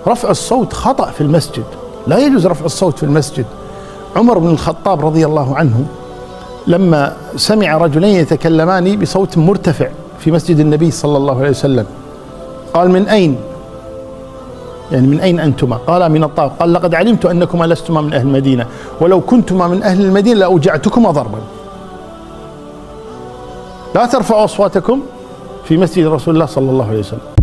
رفع الصوت خطأ في المسجد، لا يجوز رفع الصوت في المسجد. عمر بن الخطاب رضي الله عنه لما سمع رجلين يتكلمان بصوت مرتفع في مسجد النبي صلى الله عليه وسلم قال: من أين؟ يعني من أين أنتما؟ قال: من الطائف. قال: لقد علمت أنكما لستما من أهل المدينة، ولو كنتما من أهل المدينة لأوجعتكما ضربا. لا ترفعوا أصواتكم في مسجد رسول الله صلى الله عليه وسلم.